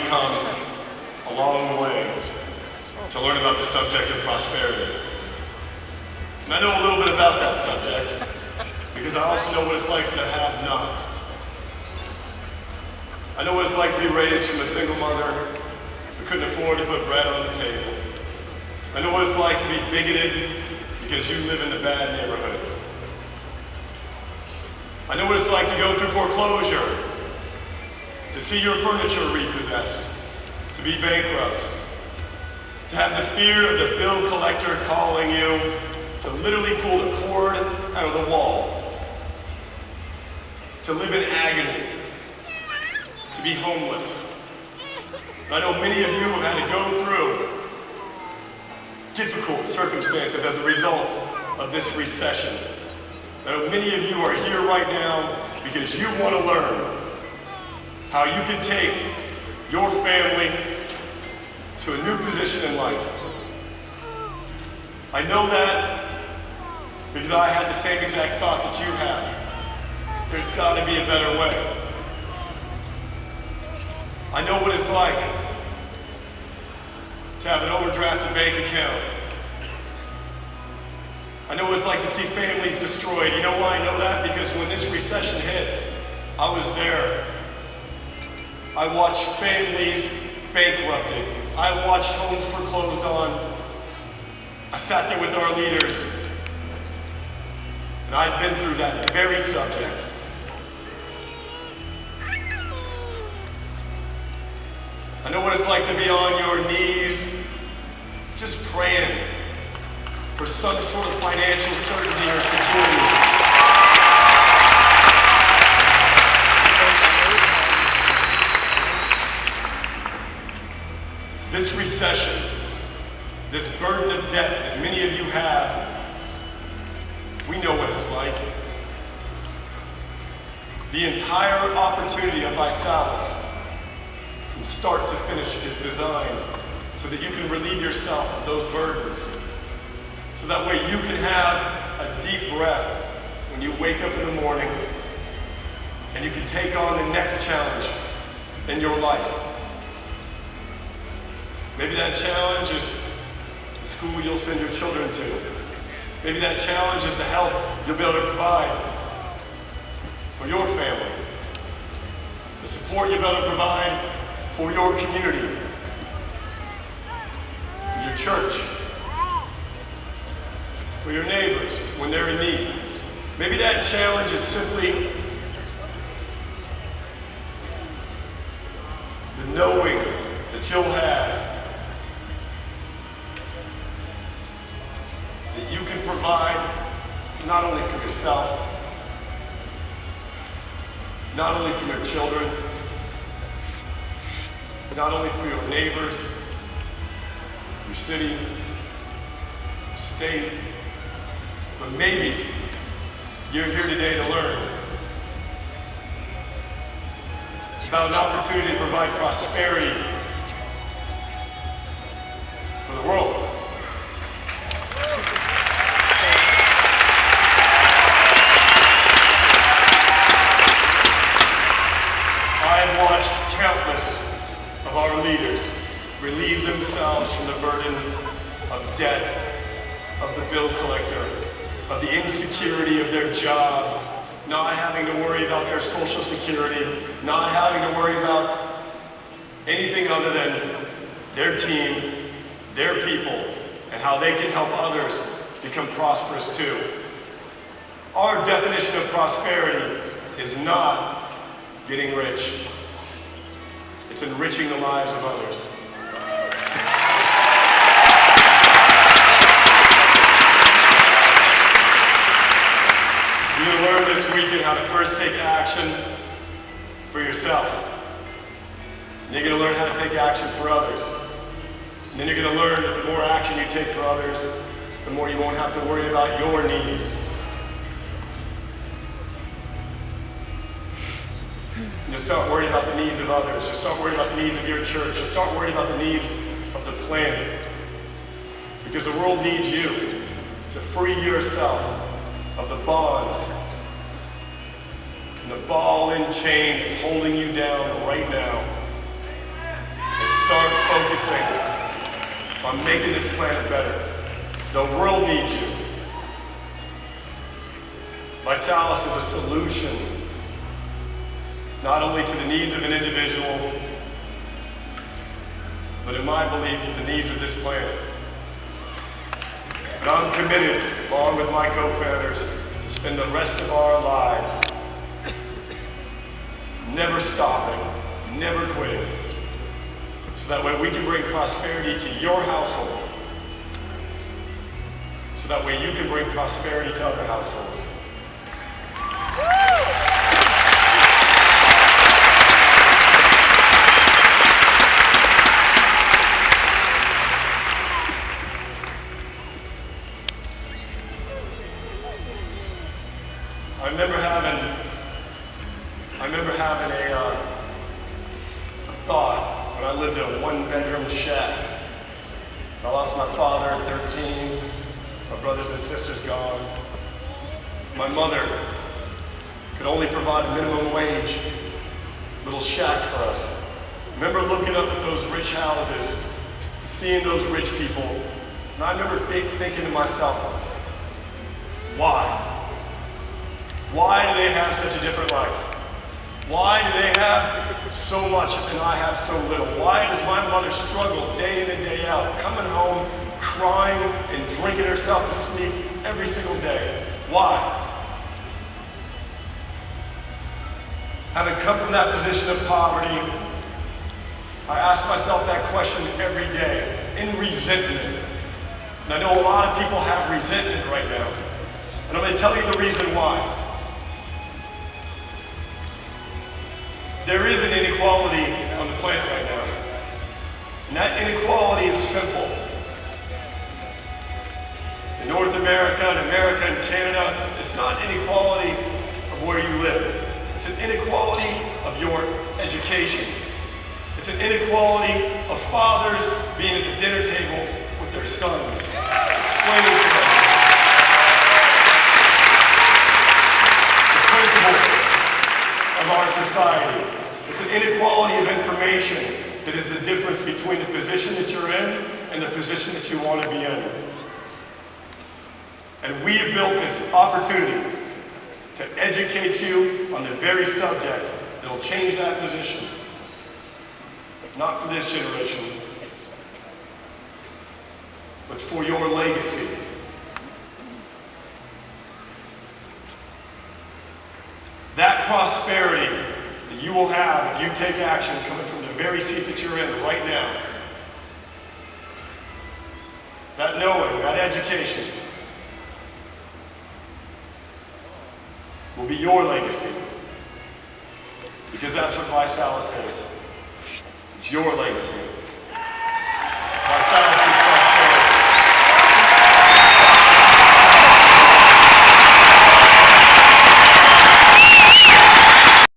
come a long way to learn about the subject of prosperity. And I know a little bit about that subject because I also know what it's like to have not. I know what it's like to be raised from a single mother who couldn't afford to put bread on the table. I know what it's like to be bigoted because you live in a bad neighborhood. I know what it's like to go through foreclosure, to see your furniture repossessed, to be bankrupt, to have the fear of the bill collector calling you, to literally pull the cord out of the wall, to live in agony, to be homeless. I know many of you have had to go through difficult circumstances as a result of this recession. I know many of you are here right now because you want to learn how you can take your family to a new position in life. I know that because I had the same exact thought that you have. There's got to be a better way. I know what it's like to have an overdrafted bank account. I know what it's like to see families destroyed. You know why I know that? Because when this recession hit, I was there. I watched families bankrupted. I watched homes foreclosed on. I sat there with our leaders, and I've been through that very subject. I know what it's like to be on your knees, just praying for some sort of financial certainty or security. This recession, this burden of debt that many of you have, we know what it's like. The entire opportunity of Visalis, from start to finish, is designed so that you can relieve yourself of those burdens. So that way you can have a deep breath when you wake up in the morning and you can take on the next challenge in your life. Maybe that challenge is the school you'll send your children to. Maybe that challenge is the help you'll be able to provide for your family. The support you'll be able to provide for your community, for your church, for your neighbors when they're in need. Maybe that challenge is simply the knowing that you'll have that you can provide not only for yourself, not only for your children, not only for your neighbors, your city, your state, but maybe you're here today to learn about an opportunity to provide prosperity for the world. I've watched countless of our leaders relieve themselves from the burden of debt, of the bill collector, of the insecurity of their job, not having to worry about their social security, not having to worry about anything other than their team, their people, and how they can help others become prosperous too. Our definition of prosperity is not getting rich. It's enriching the lives of others. You're going to learn this weekend how to first take action for yourself. And you're going to learn how to take action for others. And then you're going to learn that the more action you take for others, the more you won't have to worry about your needs. You'll start worrying about the needs of others. You'll start worrying about the needs of your church. You'll start worrying about the needs of the planet. Because the world needs you to free yourself of the bonds and the ball and chain that's holding you down right now. on making this planet better. The world needs you. Vitalis is a solution, not only to the needs of an individual, but in my belief, the needs of this planet. And I'm committed, along with my co-founders, to spend the rest of our lives never stopping, never quitting, so that way we can bring prosperity to your household, so that way you can bring prosperity to other households. I remember having a thought when I lived in a one-bedroom shack. I lost my father at 13, my brothers and sisters gone. My mother could only provide a minimum wage little shack for us. I remember looking up at those rich houses, seeing those rich people, and I remember thinking to myself, why? Why do they have such a different life? Why do they have so much and I have so little? Why does my mother struggle day in and day out, coming home, crying and drinking herself to sleep every single day? Why? Having come from that position of poverty, I ask myself that question every day, in resentment. And I know a lot of people have resentment right now. And I'm going to tell you the reason why. There is an inequality on the planet right now. And that inequality is simple. In North America and Canada, it's not inequality of where you live. It's an inequality of your education. It's an inequality of fathers being at the dinner table with their sons, explaining to them the principles of our society. It's an inequality of information that is the difference between the position that you're in and the position that you want to be in. And we have built this opportunity to educate you on the very subject that will change that position. Not for this generation, but for your legacy. That prosperity that you will have if you take action coming from the very seat that you're in right now. That knowing, that education will be your legacy. Because that's what Vitalis is. It's your legacy.